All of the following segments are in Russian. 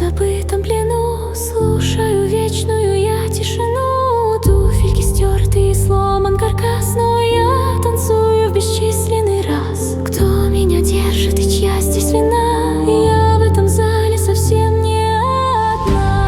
забытом плену слушаю вечную я тишину. Туфельки стерты и сломан каркас, но я танцую в бесчисленный раз. Кто меня держит и чья здесь вина? Я в этом зале совсем не одна.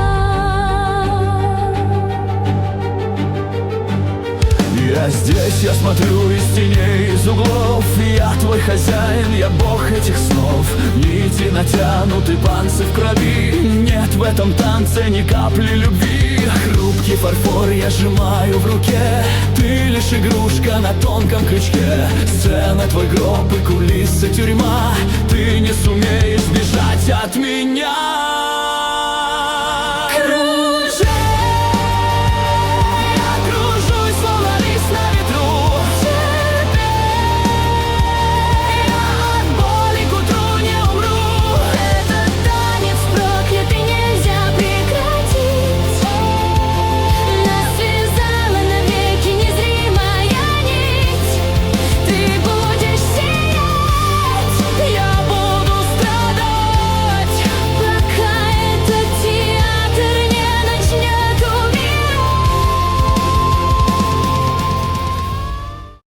Я здесь, я смотрю из теней, из углов. Я твой хозяин, я бог этих снов. Нити натянуты, панцы в крови. Нет в этом танце ни капли любви. Хрупкий фарфор я сжимаю в руке. Ты лишь игрушка на тонком крючке. Сцена, твой гроб и кулисы, тюрьма. Ты не сумеешь сбежать от меня.